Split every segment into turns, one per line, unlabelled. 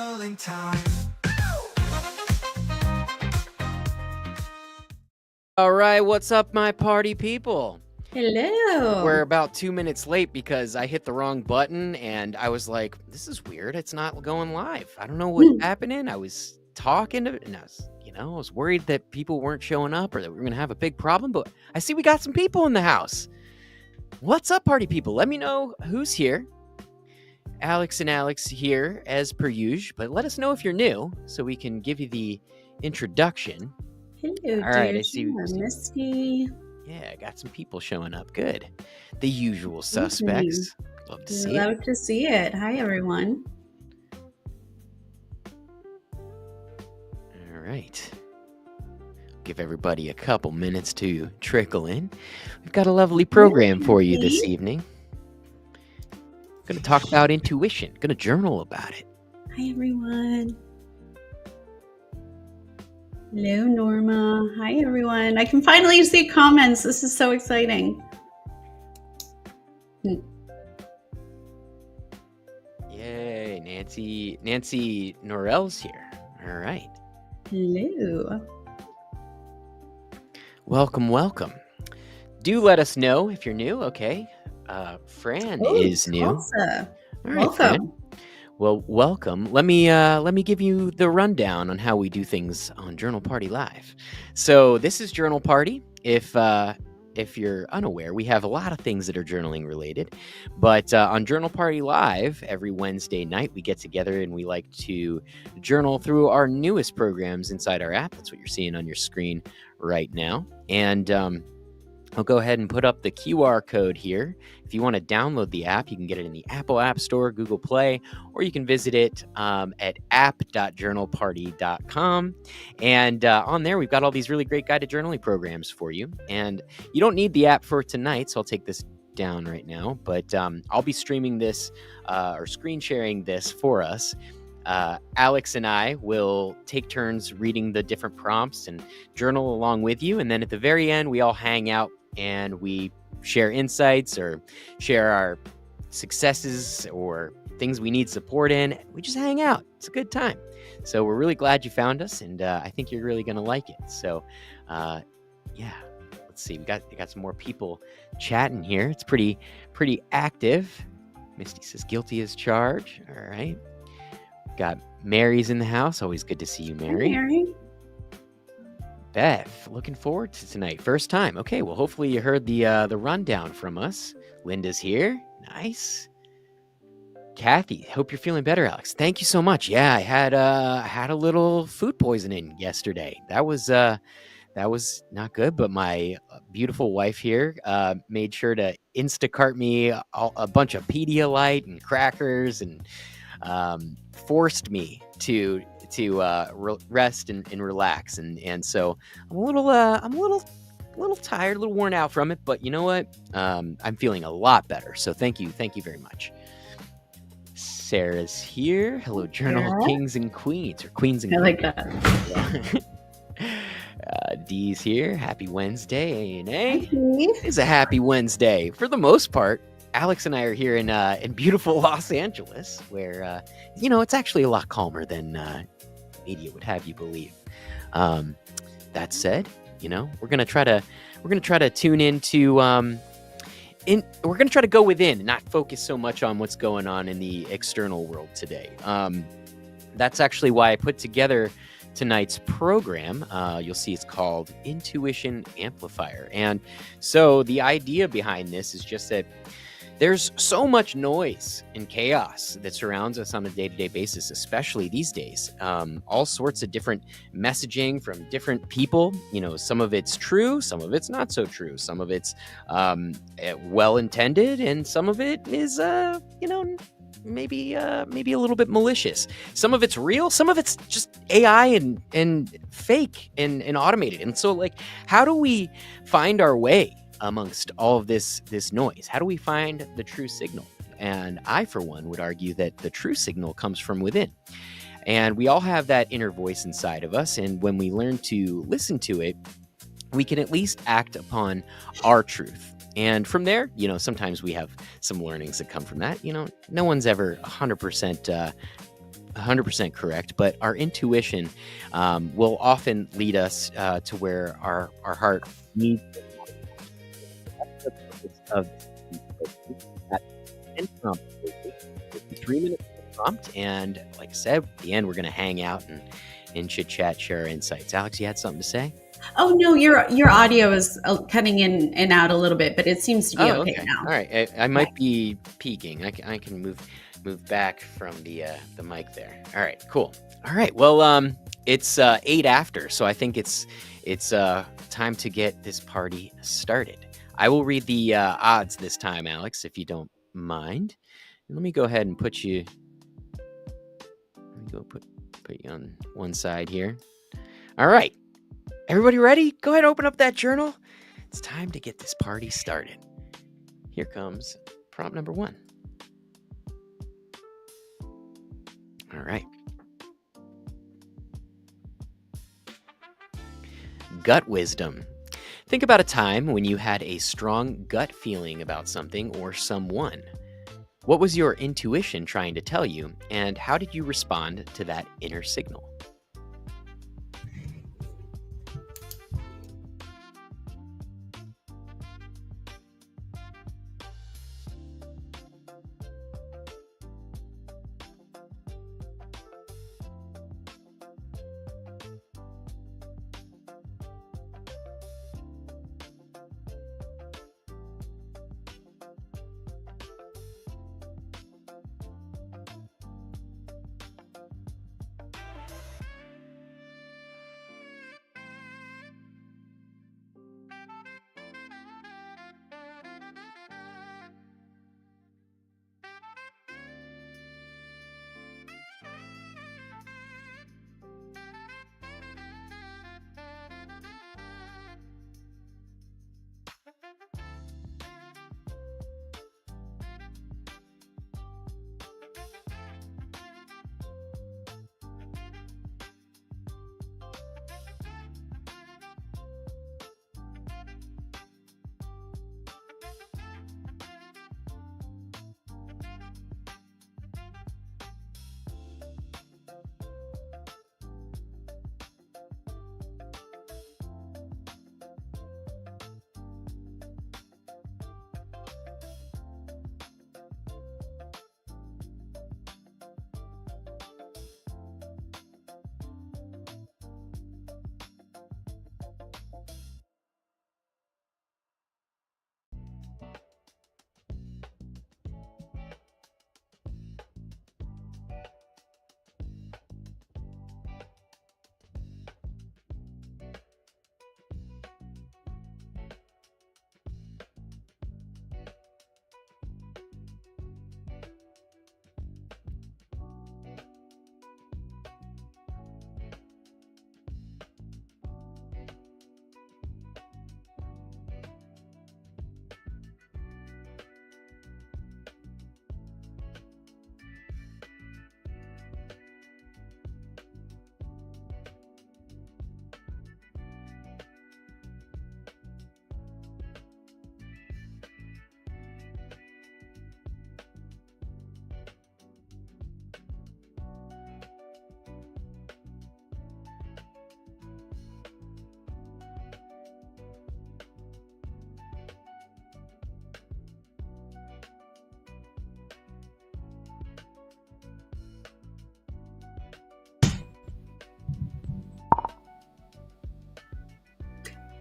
journaling time.
All right, what's up, my party people?
Hello.
We're about 2 minutes late because I hit the wrong button and I was like, this is weird. It's not going live. I don't know what's happening. I was talking to and I was worried that people weren't showing up or that we were going to have a big problem, but I see we got some people in the house. What's up, party people? Let me know who's here. Alex and Alex here as per usual, but let us know if you're new so we can give you the introduction.
Hello,
All right, I see.
Misty.
Yeah, I got some people showing up. Good. The usual suspects. Love to see it.
Love to see it. Hi, everyone.
All right. Give everybody a couple minutes to trickle in. We've got a lovely program for you this evening. Going to talk about intuition. Going to journal about it.
Hi, everyone. Hello, Norma. Hi, everyone. I can finally see comments. This is so exciting.
Yay, Nancy Norell's here. All right.
Hello.
Welcome. Do let us know if you're new, okay? Fran is new.
Awesome.
All right,
Welcome.
Fran. Well, welcome. Let me give you the rundown on how we do things on Journal Party Live. So this is Journal Party. If you're unaware, we have a lot of things that are journaling related. But on Journal Party Live, every Wednesday night, we get together and we like to journal through our newest programs inside our app. That's what you're seeing on your screen right now. And I'll go ahead and put up the QR code here. If you want to download the app, you can get it in the Apple App Store, Google Play, or you can visit it at app.journalparty.com. And on there, we've got all these really great guided journaling programs for you. And you don't need the app for tonight, so I'll take this down right now. But I'll be streaming this or screen sharing this for us. Alex and I will take turns reading the different prompts and journal along with you. And then at the very end, we all hang out and we share insights or share our successes or things we need support in. We just hang out. It's a good time. So we're really glad you found us, and I think you're really going to like it. So, yeah, let's see. We got some more people chatting here. It's pretty active. Misty says guilty as charged. All right. Got Mary's in the house. Always good to see you, Mary.
Hi, Mary.
Beth, looking forward to tonight. First time. Okay, well, hopefully you heard the rundown from us. Linda's here. Nice. Kathy, hope you're feeling better, Alex. Thank you so much. Yeah, I had a little food poisoning yesterday. That was not good, but my beautiful wife here made sure to Instacart me a bunch of Pedialyte and crackers and forced me to rest and relax, and so I'm a little tired, a little worn out from it, but you know what? I'm feeling a lot better. So thank you very much. Sarah's here. Hello, Journal
Sarah.
Kings and Queens, or Queens and
I
Queens.
like that.
Dee's here. Happy Wednesday, A&A.
Hi.
It's a happy Wednesday for the most part. Alex and I are here in beautiful Los Angeles, where it's actually a lot calmer than media would have you believe. That said, we're gonna try to tune into we're gonna try to go within and not focus so much on what's going on in the external world today. That's actually why I put together tonight's program. You'll see it's called Intuition Amplifier, and so the idea behind this is just that there's so much noise and chaos that surrounds us on a day-to-day basis, especially these days. All sorts of different messaging from different people. Some of it's true, some of it's not so true. Some of it's well-intended, and some of it is, maybe a little bit malicious. Some of it's real, some of it's just AI and fake and automated. And so, how do we find our way amongst all of this noise? How do we find the true signal? And I, for one, would argue that the true signal comes from within. And we all have that inner voice inside of us. And when we learn to listen to it, we can at least act upon our truth. And from there, sometimes we have some learnings that come from that. No one's ever 100% 100% correct, but our intuition will often lead us to where our heart needs. That's the purpose of this program. And prompt. 3 minutes of prompt, and like I said, at the end we're going to hang out and chit chat, share our insights. Alex, you had something to say?
Oh no, your audio is cutting in and out a little bit, but it seems to be
Oh,
okay
okay.
now.
All right. I might be peaking. I can move back from the mic there. All right. Cool. All right. Well, it's 8 after, so I think it's time to get this party started. I will read the odds this time, Alex, if you don't mind. Let me go ahead and put you. Let me go put you on one side here. All right. Everybody ready? Go ahead and open up that journal. It's time to get this party started. Here comes prompt number 1. All right. Gut wisdom. Think about a time when you had a strong gut feeling about something or someone. What was your intuition trying to tell you, and how did you respond to that inner signal?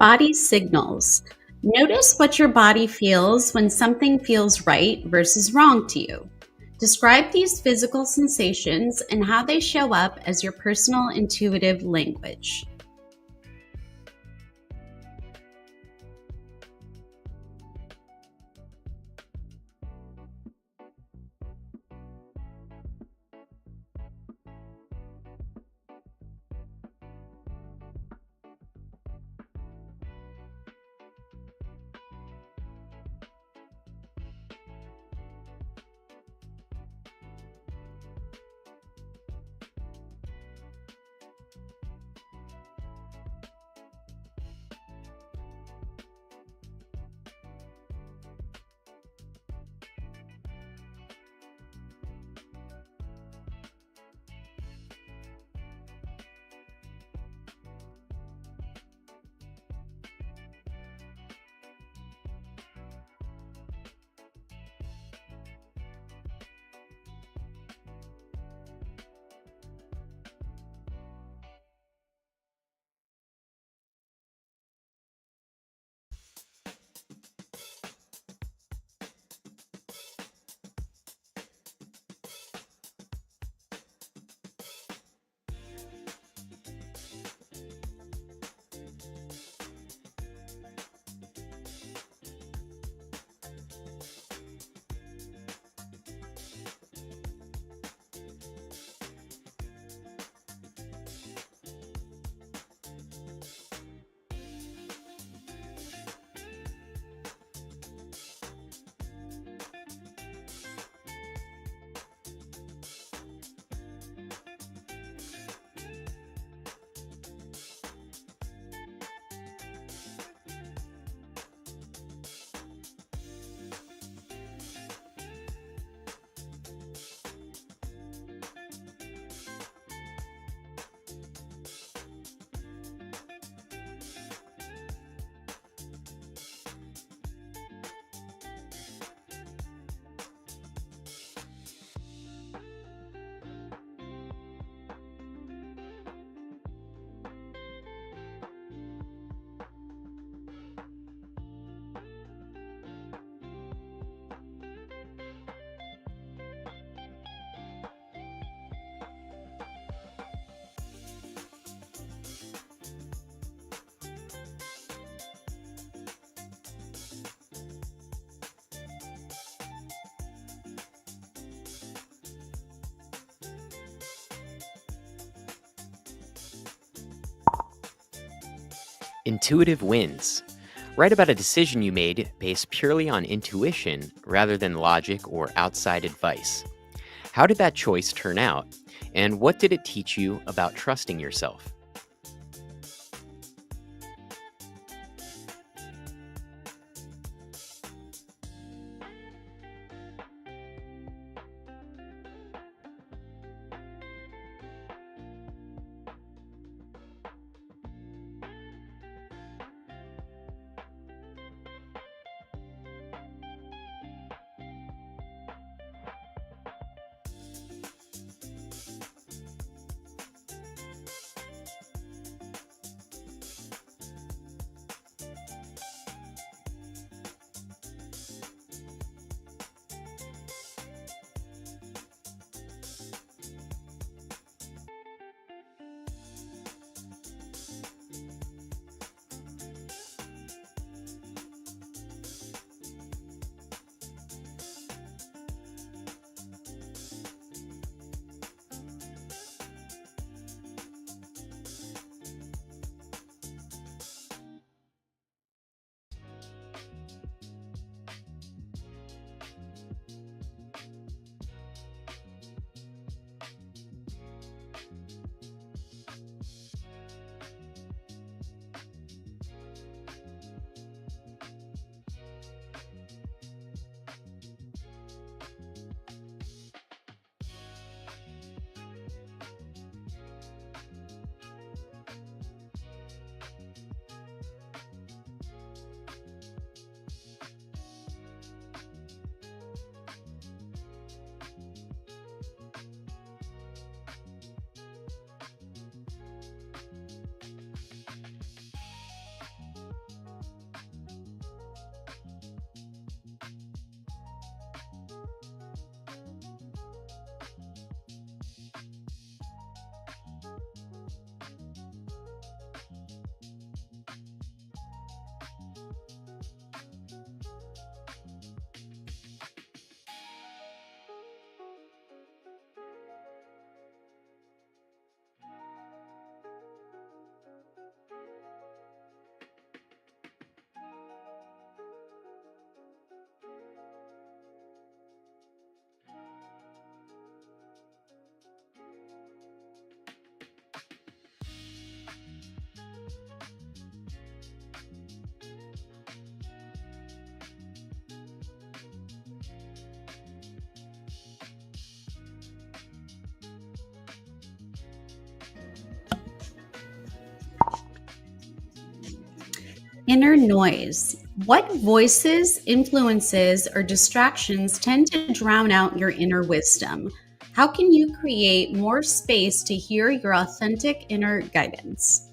Body signals. Notice what your body feels when something feels right versus wrong to you. Describe these physical sensations and how they show up as your personal intuitive language.
Intuitive wins. Write about a decision you made based purely on intuition rather than logic or outside advice. How did that choice turn out? And what did it teach you about trusting yourself?
Inner noise. What voices, influences, or distractions tend to drown out your inner wisdom? How can you create more space to hear your authentic inner guidance?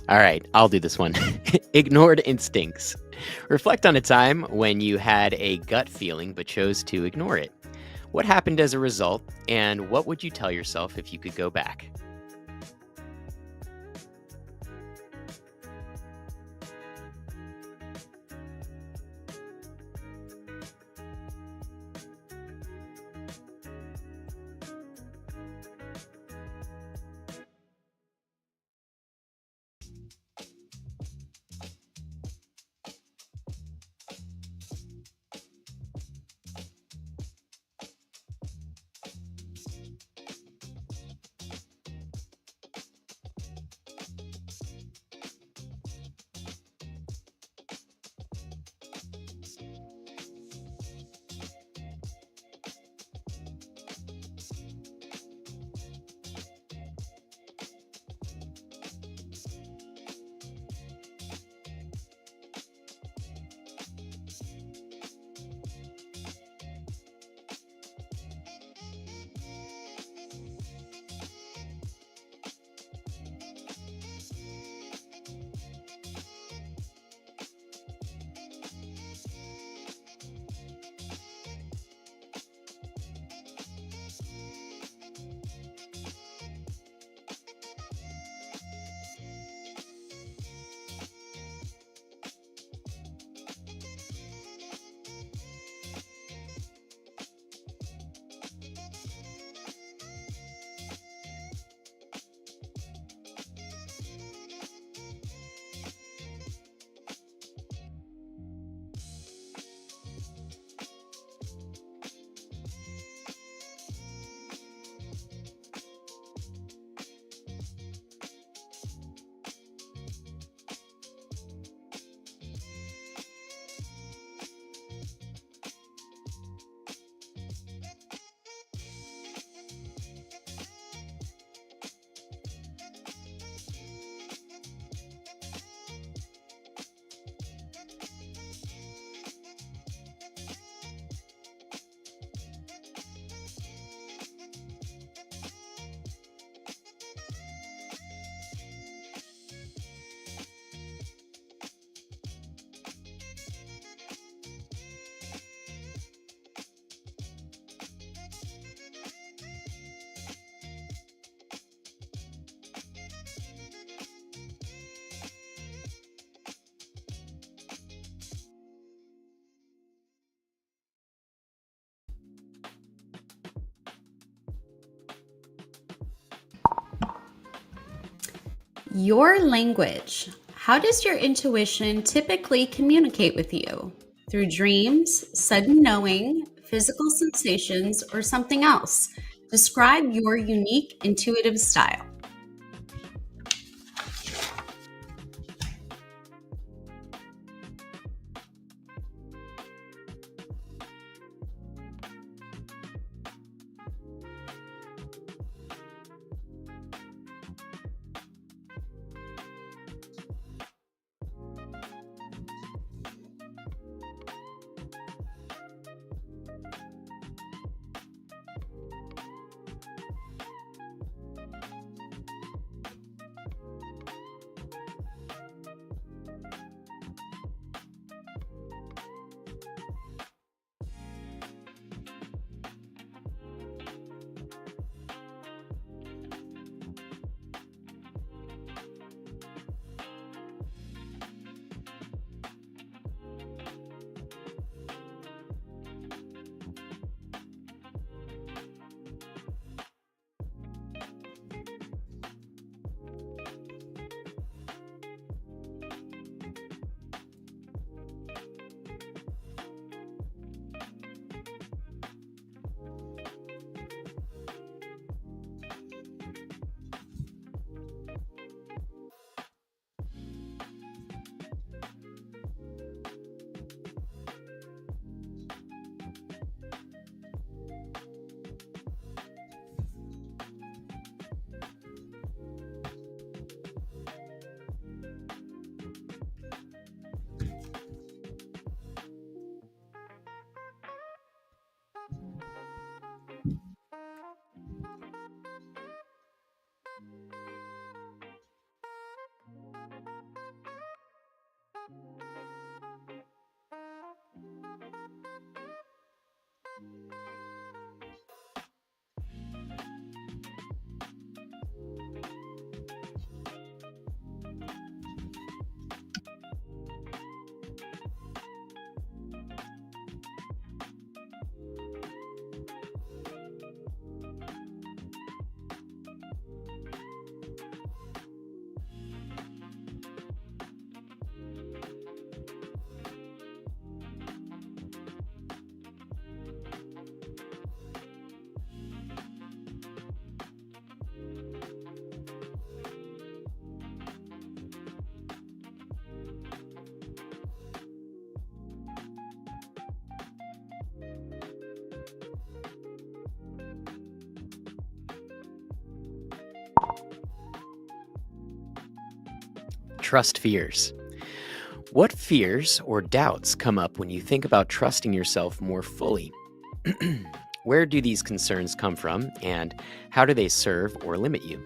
All right, I'll do this one. Ignored instincts. Reflect on a time when you had a gut feeling but chose to ignore it. What happened as a result, and what would you tell yourself if you could go back?
Your language. How does your intuition typically communicate with you? Through dreams, sudden knowing, physical sensations, or something else? Describe your unique intuitive style.
Trust fears. What fears or doubts come up when you think about trusting yourself more fully? Where do these concerns come from, and how do they serve or limit you?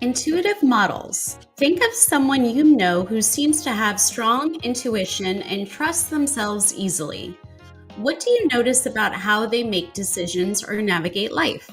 Intuitive models. Think of someone you know who seems to have strong intuition and trusts themselves easily. What do you notice about how they make decisions or navigate life?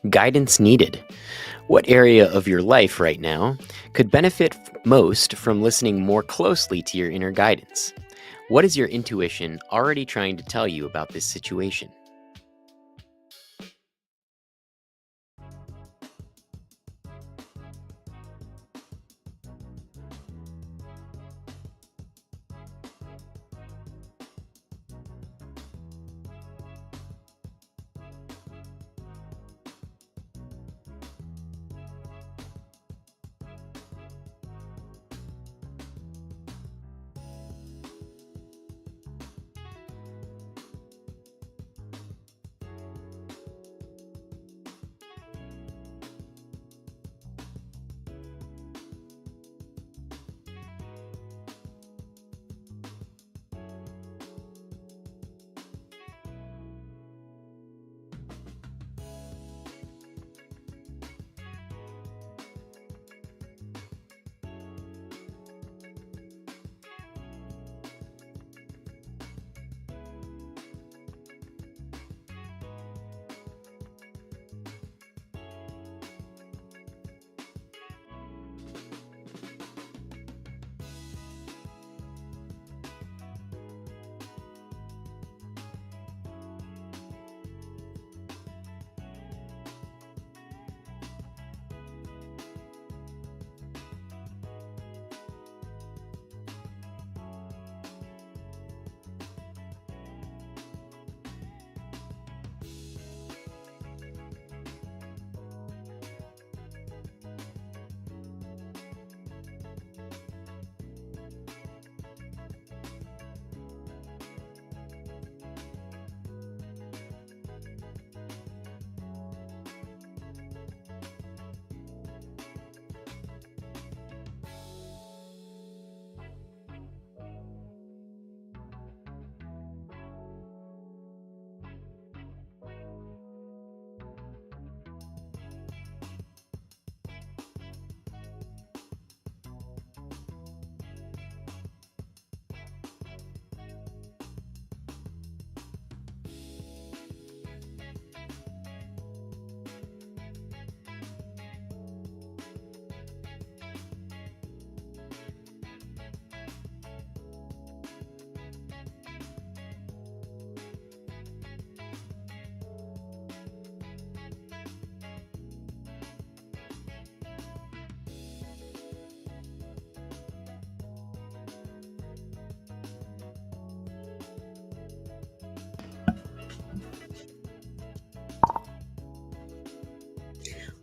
Guidance needed. What area of your life right now could benefit most from listening more closely to your inner guidance? What is your intuition already trying to tell you about this situation?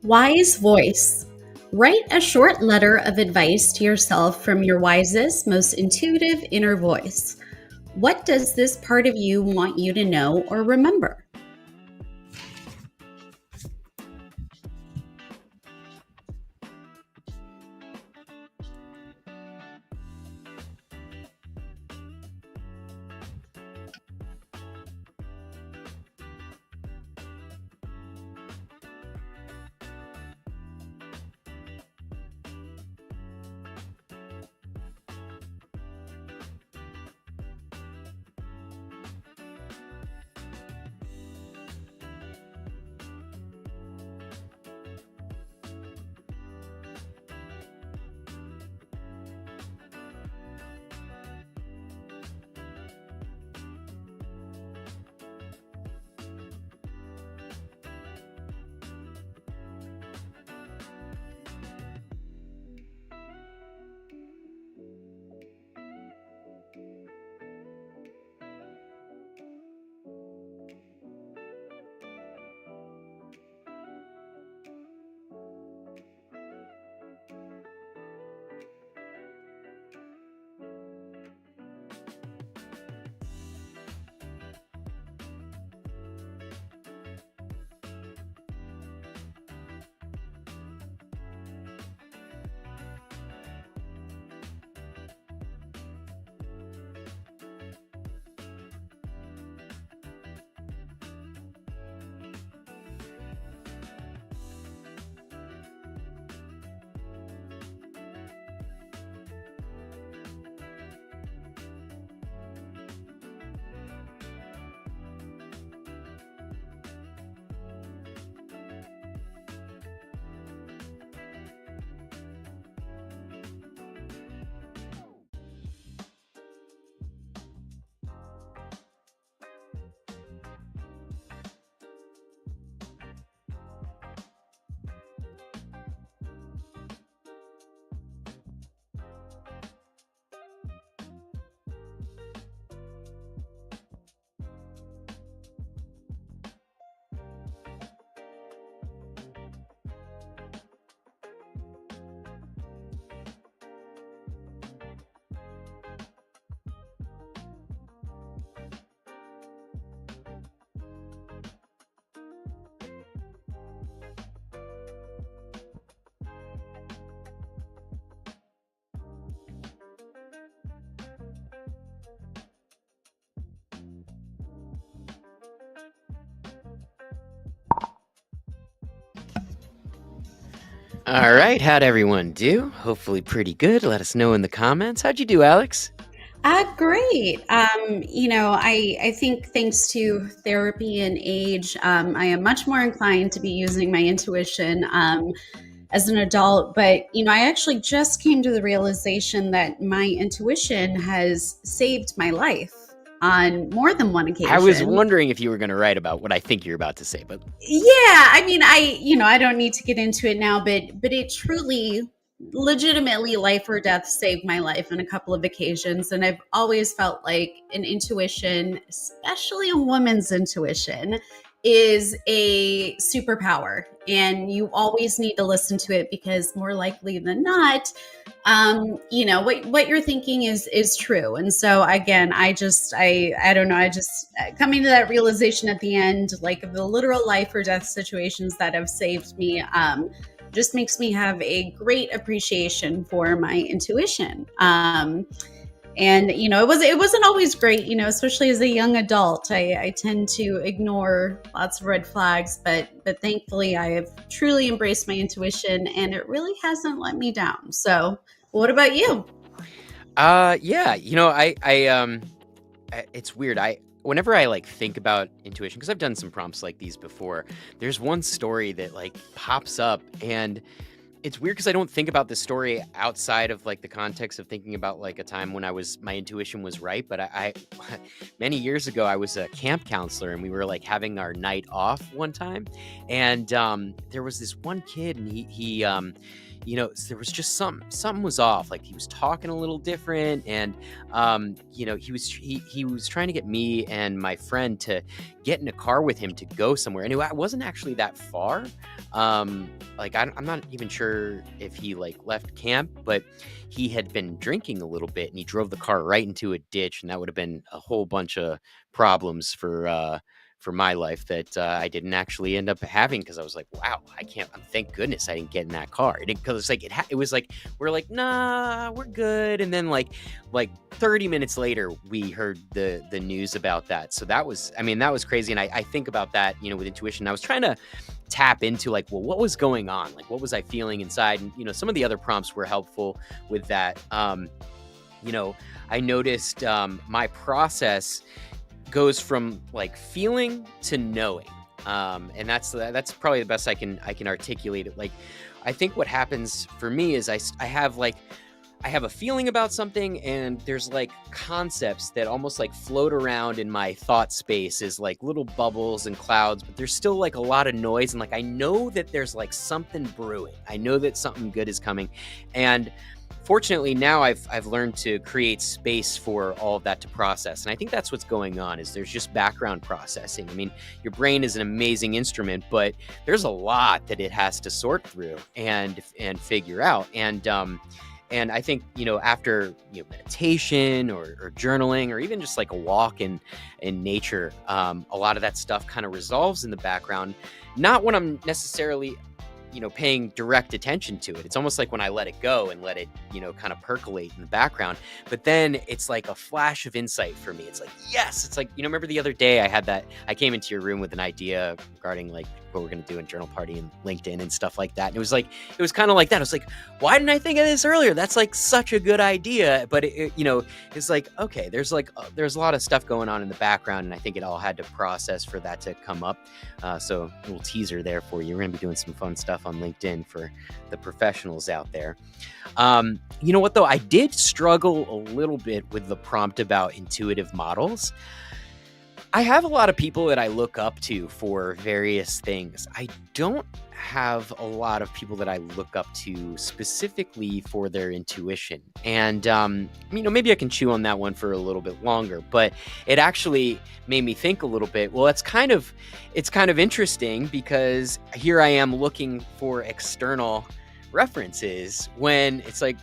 Wise voice. Write a short letter of advice to yourself from your wisest, most intuitive inner voice. What does this part of you want you to know or remember?
All right, how'd everyone do? Hopefully pretty good. Let us know in the comments. How'd you do, Alex?
Great. I think thanks to therapy and age, I am much more inclined to be using my intuition as an adult. But, I actually just came to the realization that my intuition has saved my life on more than one
I was
occasion.
wondering if you were going to write about what I think you're about to say, but
Yeah, I mean, I don't need to get into it now, but it truly, legitimately, life or death saved my life on a couple of occasions, and I've always felt like an intuition, especially a woman's intuition, is a superpower, and you always need to listen to it because more likely than not, what you're thinking is true. And so again, I don't know, I just coming to that realization at the end, like the literal life or death situations that have saved me, just makes me have a great appreciation for my intuition. And it wasn't always great, especially as a young adult. I tend to ignore lots of red flags, but thankfully I have truly embraced my intuition, and it really hasn't let me down. So what about you?
yeah, it's weird. Whenever I like think about intuition, because I've done some prompts like these before, there's one story that like pops up, and it's weird because I don't think about this story outside of like the context of thinking about like a time when my intuition was right. But I many years ago, I was a camp counselor, and we were like having our night off one time, and there was this one kid, and he there was just something was off. Like he was talking a little different, and he was trying to get me and my friend to get in a car with him to go somewhere, and it wasn't actually that far. Like I'm not even sure if he like left camp, but he had been drinking a little bit, and he drove the car right into a ditch, and that would have been a whole bunch of problems for my life that I didn't actually end up having, because I was like, wow, I can't. Thank goodness I didn't get in that car. Because like it was like we're like, nah, we're good. And then like 30 minutes later, we heard the news about that. So that was crazy. And I think about that, with intuition. I was trying to tap into like, well, what was going on? Like, what was I feeling inside? And some of the other prompts were helpful with that. I noticed my process goes from like feeling to knowing, and that's probably the best I can articulate it. Like, I think what happens for me is I have a feeling about something, and there's like concepts that almost like float around in my thought space as like little bubbles and clouds, but there's still like a lot of noise, and like I know that there's like something brewing. I know that something good is coming, and fortunately now I've learned to create space for all of that to process. And I think that's what's going on, is there's just background processing. I mean, your brain is an amazing instrument, but there's a lot that it has to sort through and figure out. And I think, after meditation or journaling, or even just like a walk in nature, a lot of that stuff kind of resolves in the background. Not when I'm necessarily paying direct attention to it. It's almost like when I let it go and let it, kind of percolate in the background. But then it's like a flash of insight for me. It's like, yes, it's like, remember the other day I came into your room with an idea regarding like what we're going to do in Journal Party and LinkedIn and stuff like that. And it was kind of like that. I was like, why didn't I think of this earlier? That's like such a good idea. But it's like, okay, there's a lot of stuff going on in the background. And I think it all had to process for that to come up. So a little teaser there for you. We're going to be doing some fun stuff on LinkedIn for the professionals out there. You know what though? I did struggle a little bit with the prompt about intuitive models. I have a lot of people that I look up to for various things. I don't have a lot of people that I look up to specifically for their intuition. And, maybe I can chew on that one for a little bit longer, but it actually made me think a little bit. Well, it's kind of interesting, because here I am looking for external references when it's like,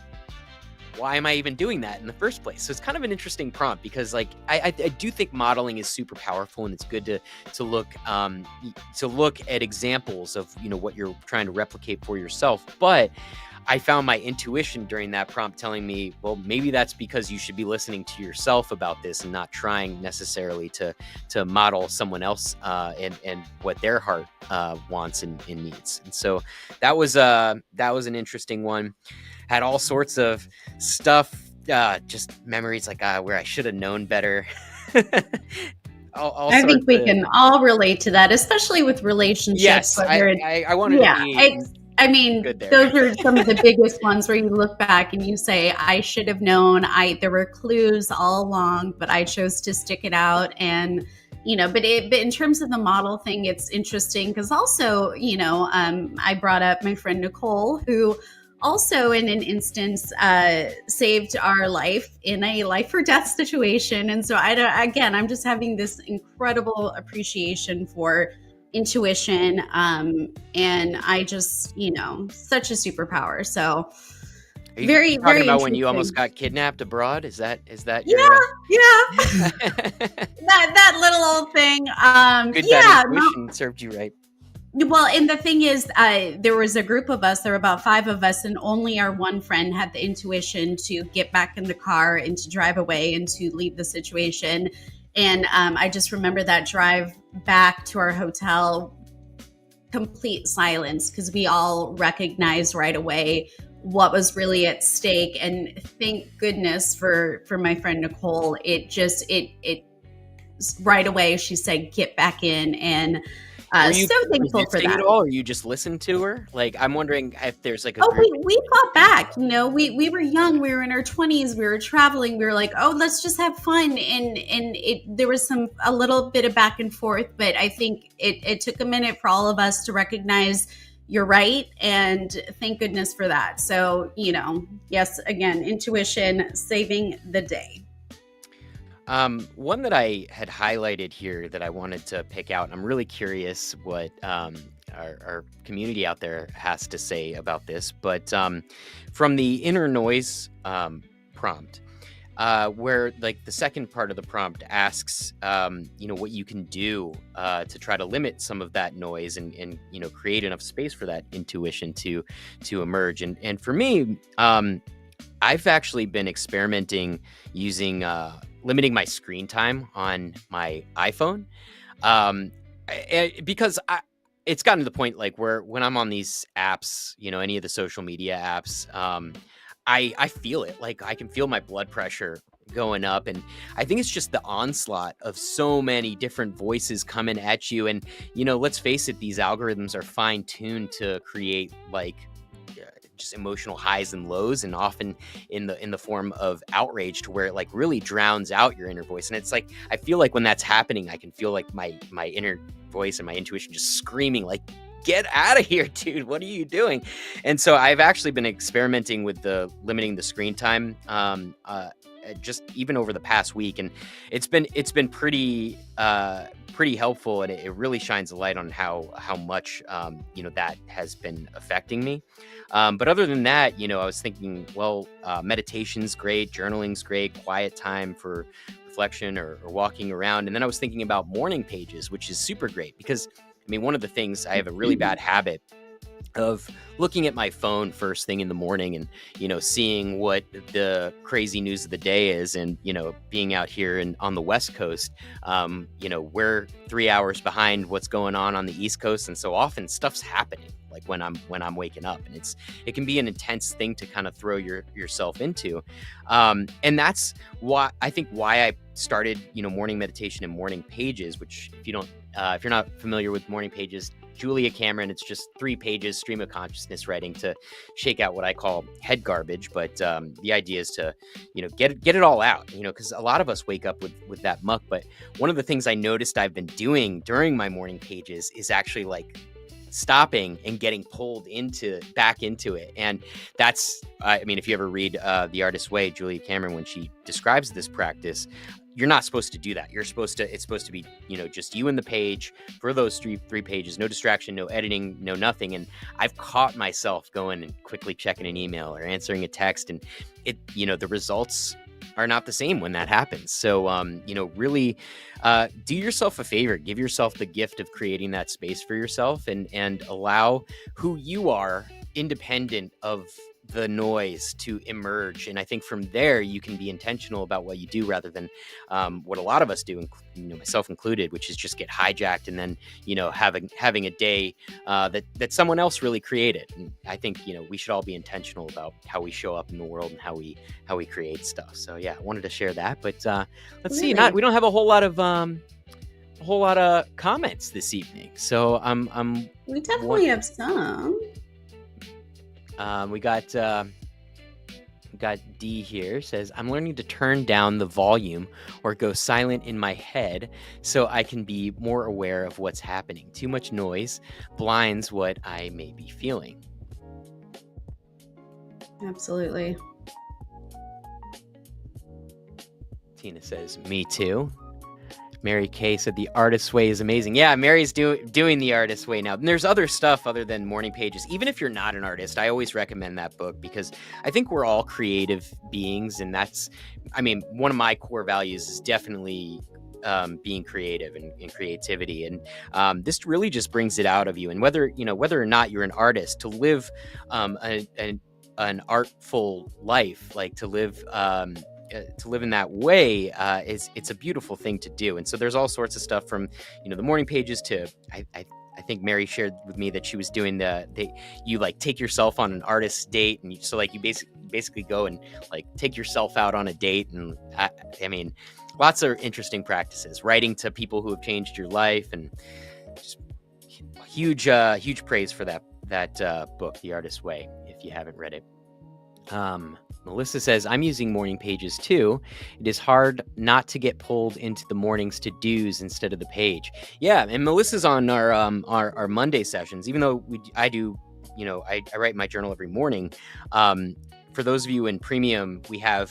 why am I even doing that in the first place? So it's kind of an interesting prompt, because like I do think modeling is super powerful, and it's good to look at examples of what you're trying to replicate for yourself. But I found my intuition during that prompt telling me, well, maybe that's because you should be listening to yourself about this and not trying necessarily to model someone else and what their heart wants and needs. And so that was an interesting one. Had all sorts of stuff, just memories like where I should have known better.
I think we can all relate to that, especially with relationships.
Yes, I wanted to be
I mean,
good there.
Those are some of the biggest ones where you look back and you say, I should have known. There were clues all along, but I chose to stick it out. And, but in terms of the model thing, it's interesting because also, I brought up my friend Nicole, who also in an instance saved our life in a life or death situation. And so I'm just having this incredible appreciation for intuition. And I just, such a superpower. So very,
talking
very
about when you almost got kidnapped abroad? Is that
yeah. that little old thing.
Good, that intuition served you right.
Well, and the thing is, there was a group of us, there were about 5 of us, and only our one friend had the intuition to get back in the car and to drive away and to leave the situation. And I just remember that drive back to our hotel, complete silence, because we all recognized right away what was really at stake. And thank goodness for my friend Nicole. It right away, she said, get back in. And so thankful for that.
At all, or you just listened to her? Like, I'm wondering if there's like a
we fought back. We were young. We were in our 20s. We were traveling. We were like, oh, let's just have fun. And there was a little bit of back and forth, but I think it took a minute for all of us to recognize you're right, and thank goodness for that. So yes, again, intuition saving the day.
One that I had highlighted here that I wanted to pick out, and I'm really curious what our community out there has to say about this, but from the inner noise prompt, where like the second part of the prompt asks, what you can do to try to limit some of that noise and create enough space for that intuition to emerge. And for me, I've actually been experimenting using limiting my screen time on my iPhone, because it's gotten to the point like where when I'm on these apps, any of the social media apps, I feel it. Like I can feel my blood pressure going up, and I think it's just the onslaught of so many different voices coming at you. And let's face it, these algorithms are fine-tuned to create like just emotional highs and lows, and often in the form of outrage, to where it like really drowns out your inner voice. And it's like, I feel like when that's happening, I can feel like my inner voice and my intuition just screaming like, get out of here, dude, what are you doing? And so I've actually been experimenting with limiting the screen time just even over the past week, and it's been pretty helpful, and it really shines a light on how much that has been affecting me. But other than that, I was thinking, well, meditation's great, journaling's great, quiet time for reflection or walking around. And then I was thinking about morning pages, which is super great because, one of the things, I have a really bad habit of looking at my phone first thing in the morning and, seeing what the crazy news of the day is. And, being out here on the West Coast, we're 3 hours behind what's going on the East Coast. And so often stuff's happening like when I'm waking up, and it can be an intense thing to kind of throw yourself into. And that's why I started, morning meditation and morning pages, which if you're not familiar with morning pages, Julia Cameron, it's just 3 pages, stream of consciousness writing to shake out what I call head garbage. But the idea is to, get it all out, because a lot of us wake up with that muck. But one of the things I noticed I've been doing during my morning pages is actually like stopping and getting pulled back into it. And that's, if you ever read The Artist's Way, Julia Cameron, when she describes this practice, you're not supposed to do that. It's supposed to be, just you and the page for those three pages, no distraction, no editing, no nothing. And I've caught myself going and quickly checking an email or answering a text, and the results are not the same when that happens. So, really do yourself a favor, give yourself the gift of creating that space for yourself, and allow who you are independent of the noise to emerge. And I think from there, you can be intentional about what you do rather than what a lot of us do, myself included, which is just get hijacked and then, having a day that someone else really created. And I think, we should all be intentional about how we show up in the world and how we create stuff. So yeah, I wanted to share that, but let's see, we don't have a whole lot of comments this evening. So
we definitely have some.
We got D here, says, I'm learning to turn down the volume or go silent in my head so I can be more aware of what's happening. Too much noise blinds what I may be feeling.
Absolutely.
Tina says, me too. Mary Kay said the artist's way is amazing. Yeah, Mary's doing the artist's way now. And there's other stuff other than morning pages. Even if you're not an artist, I always recommend that book because I think we're all creative beings. And one of my core values is definitely being creative and creativity. And this really just brings it out of you. And whether or not you're an artist, to live an artful life, like to live in that way, it's a beautiful thing to do. And so there's all sorts of stuff from, the morning pages to, I think Mary shared with me that she was doing you like take yourself on an artist's date. And so like you basically go and like take yourself out on a date. And lots of interesting practices, writing to people who have changed your life, and just huge praise for that book, The Artist's Way, if you haven't read it. Melissa says, I'm using morning pages too. It is hard not to get pulled into the morning's to-dos instead of the page. Yeah, and Melissa's on our Monday sessions, even though I write my journal every morning. For those of you in premium, we have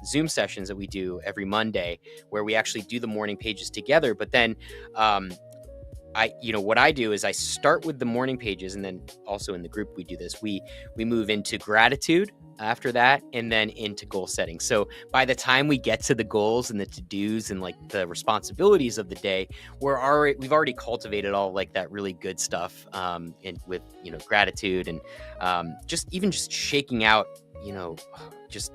Zoom sessions that we do every Monday where we actually do the morning pages together. But then what I do is I start with the morning pages, and then also in the group we do this. We move into gratitude after that, and then into goal setting. So by the time we get to the goals and the to-dos and like the responsibilities of the day, we've already cultivated all like that really good stuff with gratitude and just shaking out just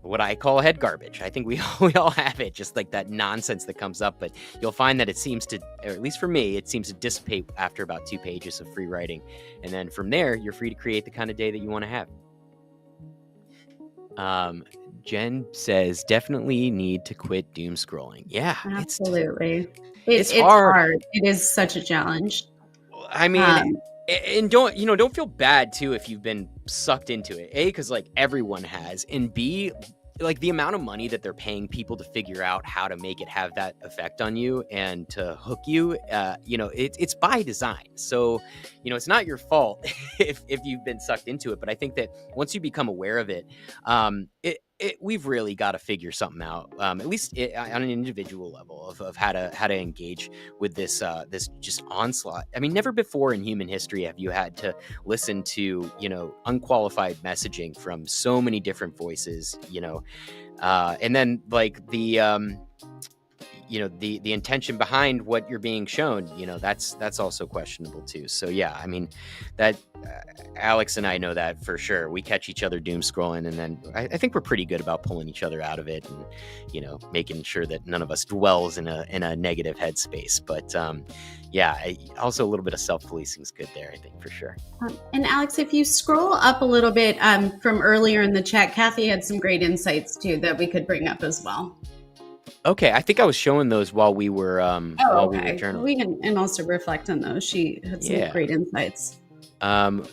what I call head garbage. I think we all have it, just like that nonsense that comes up, but you'll find that it seems to, or at least for me, it seems to dissipate after about 2 pages of free writing. And then from there, you're free to create the kind of day that you want to have. Jen says, definitely need to quit doom scrolling. Yeah,
absolutely.
It's hard.
It is such a challenge.
And don't feel bad too if you've been sucked into it. A, because like everyone has, and B, like the amount of money that they're paying people to figure out how to make it have that effect on you and to hook you, it's by design. So, it's not your fault if you've been sucked into it. But I think that once you become aware of it, we've really got to figure something out, at least on an individual level of how to engage with this just onslaught. I mean, never before in human history have you had to listen to, unqualified messaging from so many different voices, and then like the intention behind what you're being shown, that's also questionable too. So yeah, I mean that Alex and I know that for sure. We catch each other doom scrolling, and then I think we're pretty good about pulling each other out of it and, making sure that none of us dwells in a negative headspace. But also a little bit of self-policing is good there, I think, for sure.
And Alex, if you scroll up a little bit from earlier in the chat, Kathy had some great insights too that we could bring up as well.
Okay, I think I was showing those while we were while we were journaling.
We can and also reflect on those. She had some great insights.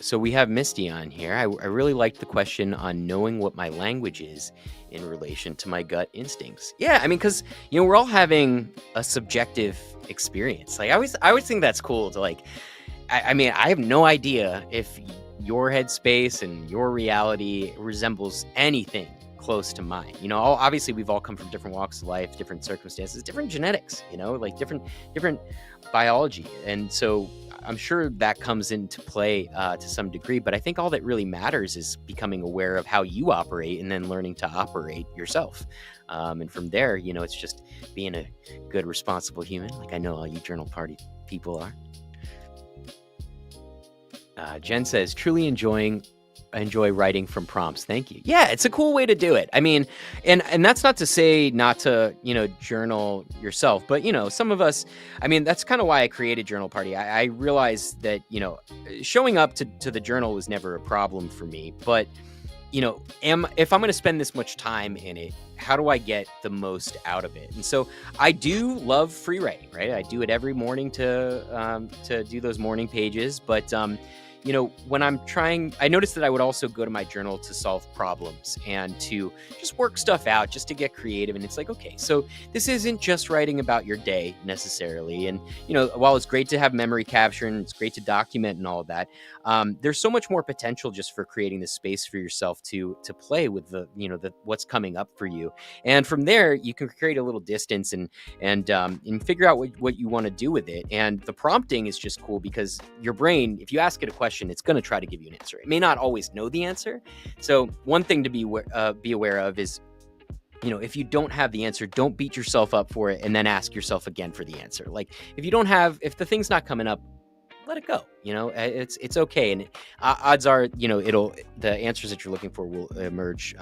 So we have Misty on here. I really liked the question on knowing what my language is in relation to my gut instincts. Yeah, I mean, because we're all having a subjective experience. Like I always think that's cool to like. I mean, I have no idea if your headspace and your reality resembles anything close to mine. Obviously we've all come from different walks of life, different circumstances, different genetics, like different biology. And so I'm sure that comes into play to some degree, but I think all that really matters is becoming aware of how you operate and then learning to operate yourself. And from there, it's just being a good, responsible human. Like I know all you journal party people are. Jen says, truly enjoying enjoy writing from prompts. Thank you. Yeah, it's a cool way to do it. I mean, and that's not to say not to, journal yourself, but some of us, I mean, that's kind of why I created Journal Party. I realized that, showing up to the journal was never a problem for me, but if I'm going to spend this much time in it, how do I get the most out of it? And so I do love free writing, right? I do it every morning to do those morning pages. But, when I'm trying, I noticed that I would also go to my journal to solve problems and to just work stuff out, just to get creative. And it's like, okay, so this isn't just writing about your day necessarily. And, while it's great to have memory capture and it's great to document and all of that, there's so much more potential just for creating this space for yourself to play with the what's coming up for you. And from there, you can create a little distance and figure out what you want to do with it. And the prompting is just cool because your brain, if you ask it a question, it's going to try to give you an answer. It may not always know the answer. So one thing to be aware of is, if you don't have the answer, don't beat yourself up for it and then ask yourself again for the answer. Like if the thing's not coming up, let it go. It's okay. And odds are, the answers that you're looking for will emerge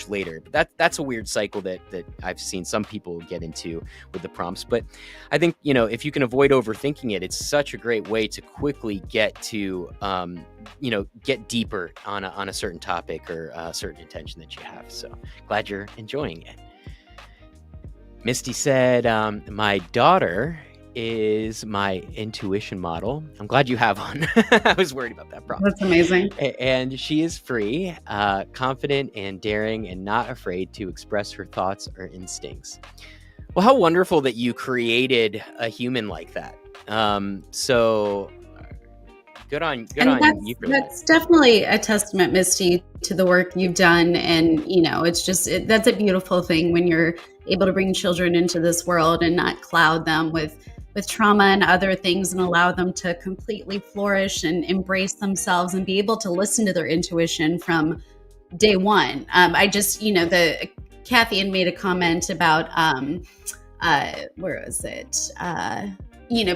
later. But that's a weird cycle that I've seen some people get into with the prompts. But I think, if you can avoid overthinking it, it's such a great way to quickly get to, get deeper on a certain topic or a certain intention that you have. So glad you're enjoying it. Misty said, my daughter is my intuition model. I'm glad you have one. I was worried about that problem.
That's amazing.
And she is free, confident and daring, and not afraid to express her thoughts or instincts. Well, how wonderful that you created a human like that. So good on you for that.
That's definitely a testament, Misty, to the work you've done. And, it's just, that's a beautiful thing when you're able to bring children into this world and not cloud them with trauma and other things and allow them to completely flourish and embrace themselves and be able to listen to their intuition from day one. I just, Kathy had made a comment about, where was it?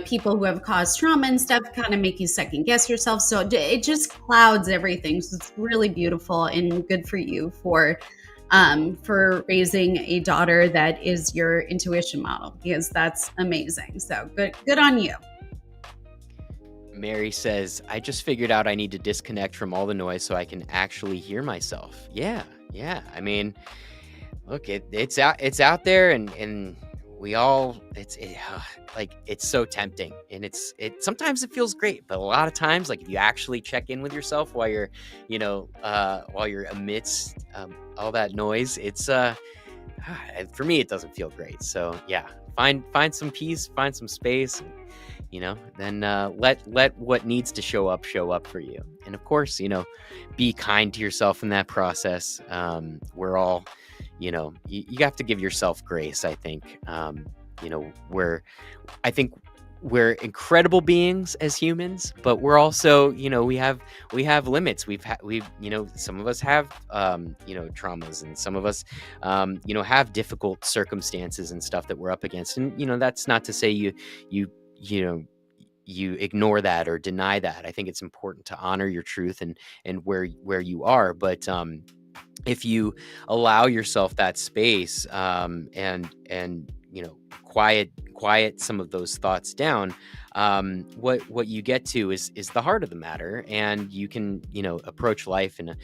People who have caused trauma and stuff kind of make you second guess yourself. So it just clouds everything. So it's really beautiful and good for you for raising a daughter that is your intuition model, because that's amazing. So good on you.
Mary says, I just figured out I need to disconnect from all the noise so I can actually hear myself. Yeah. I mean, look, it's out there, and we all, it's so tempting, and it sometimes it feels great, but a lot of times, like if you actually check in with yourself while you're amidst all that noise, it's for me it doesn't feel great. So yeah, find some peace, find some space, then let what needs to show up for you. And of course, be kind to yourself in that process. We're all, you have to give yourself grace, I think. We're incredible beings as humans, but we're also, we have limits. Some of us have, traumas, and some of us, have difficult circumstances and stuff that we're up against. And, that's not to say you ignore that or deny that. I think it's important to honor your truth and where you are. But, if you allow yourself that space, and quiet some of those thoughts down, what you get to is the heart of the matter, and you can approach life in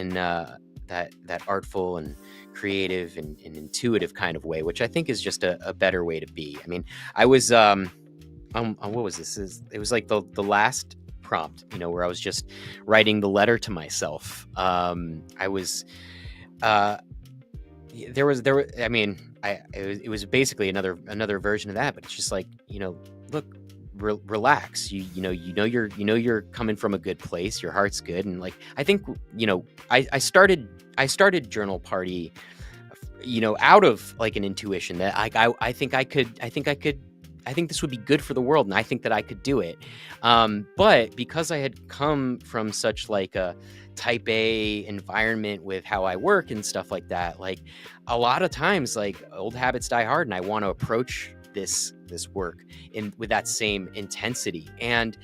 that artful and creative and intuitive kind of way, which I think is just a better way to be. I mean, I was what was this? It was like the last prompt, where I was just writing the letter to myself. I was it was basically another version of that, but it's just like, look, relax. You're coming from a good place. Your heart's good. And like, I think, I started Journal Party, out of like an intuition that I think this would be good for the world, and I think that I could do it. But because I had come from such like a type A environment with how I work and stuff like that, like a lot of times, like old habits die hard, and I want to approach this work with that same intensity. And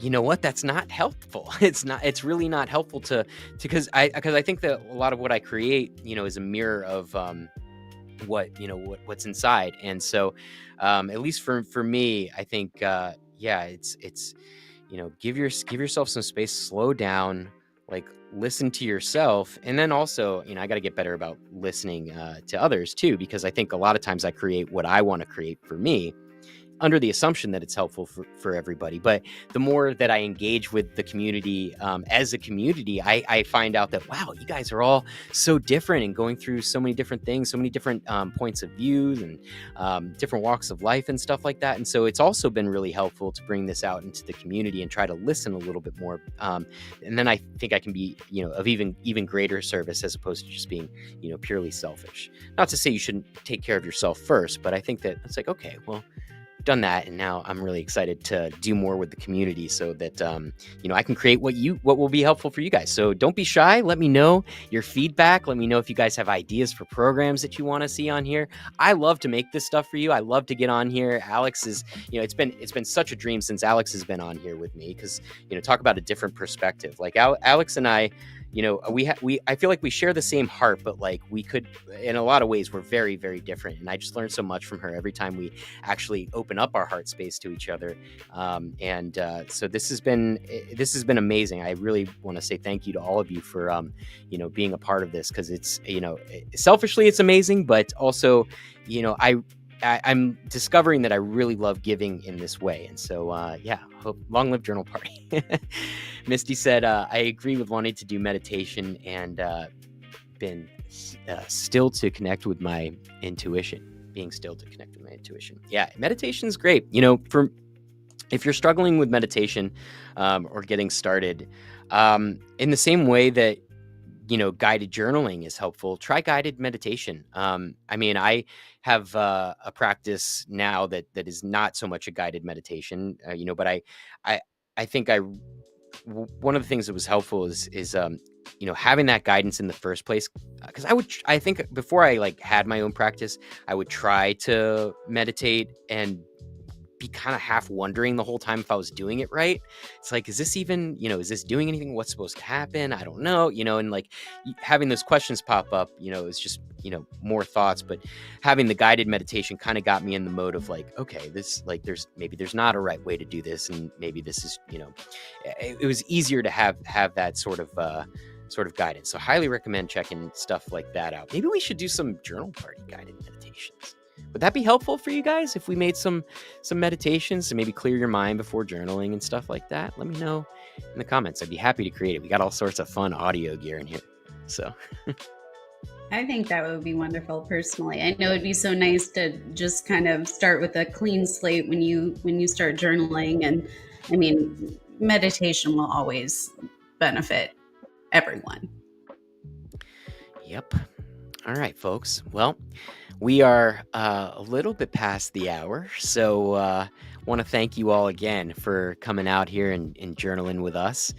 you know what? That's not helpful. It's really not helpful because I think that a lot of what I create, is a mirror of what's inside. And so at least for me, I think it's give yourself some space, slow down, like listen to yourself. And then also, I got to get better about listening to others too, because I think a lot of times I create what I want to create for me, under the assumption that it's helpful for everybody. But the more that I engage with the community as a community, I find out that, wow, you guys are all so different and going through so many different things, so many different points of views and different walks of life and stuff like that. And so it's also been really helpful to bring this out into the community and try to listen a little bit more. And then I think I can be, of even greater service, as opposed to just being, purely selfish. Not to say you shouldn't take care of yourself first, but I think that it's like, okay, well, done that, and now I'm really excited to do more with the community so that I can create what will be helpful for you guys. So don't be shy. Let me know your feedback. Let me know if you guys have ideas for programs that you want to see on here. I love to make this stuff for you. I love to get on here. Alex is, it's been such a dream since Alex has been on here with me, because talk about a different perspective. Like Alex and I, I feel like we share the same heart, but like we could, in a lot of ways, we're very, very different. And I just learned so much from her every time we actually open up our heart space to each other. So this has been amazing. I really want to say thank you to all of you for, being a part of this, because it's, selfishly it's amazing, but also, I'm discovering that I really love giving in this way. And so, hope long live Journal Party. Misty said, I agree with wanting to do meditation and been still to connect with my intuition, being still to connect with my intuition. Yeah, meditation's great. If you're struggling with meditation or getting started, in the same way that guided journaling is helpful, try guided meditation. I have a practice now that is not so much a guided meditation, but I think one of the things that was helpful is having that guidance in the first place. Because I think before I had my own practice, I would try to meditate and be kind of half wondering the whole time if I was doing it right. It's like, is this even, is this doing anything? What's supposed to happen? I don't know, and having those questions pop up, is just, more thoughts. But having the guided meditation kind of got me in the mode of like, okay, this, there's not a right way to do this. And maybe this is, it was easier to have that sort of guidance. So highly recommend checking stuff like that out. Maybe we should do some Journal Party guided meditations. Would that be helpful for you guys if we made some meditations to maybe clear your mind before journaling and stuff like that? Let me know in the comments. I'd be happy to create it. We got all sorts of fun audio gear in here. So
I think that would be wonderful personally. I know it'd be so nice to just kind of start with a clean slate when you start journaling. And I mean, meditation will always benefit everyone.
Yep. All right, folks. Well, we are a little bit past the hour, so want to thank you all again for coming out here and journaling with us.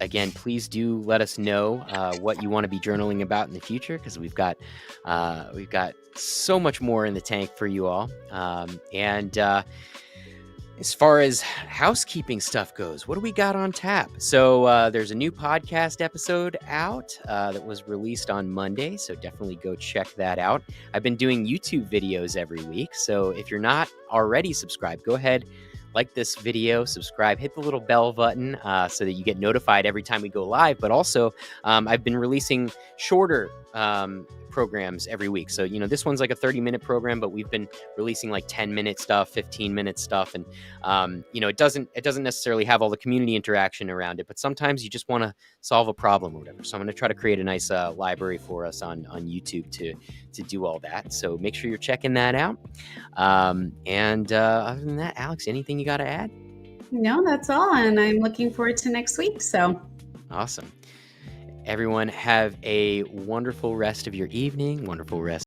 Again, please do let us know what you want to be journaling about in the future, because we've got so much more in the tank for you all. As far as housekeeping stuff goes, what do we got on tap? So there's a new podcast episode out that was released on Monday, so definitely go check that out. I've been doing YouTube videos every week, so if you're not already subscribed, go ahead, like this video, subscribe, hit the little bell button so that you get notified every time we go live. But also, I've been releasing shorter programs every week. So, this one's like a 30-minute program, but we've been releasing like 10-minute stuff, 15-minute stuff. And, it doesn't necessarily have all the community interaction around it, but sometimes you just want to solve a problem or whatever. So I'm going to try to create a nice library for us on YouTube to do all that. So make sure you're checking that out. Other than that, Alex, anything you got to add?
No, that's all. And I'm looking forward to next week. So
awesome. Everyone have a wonderful rest of your evening, wonderful rest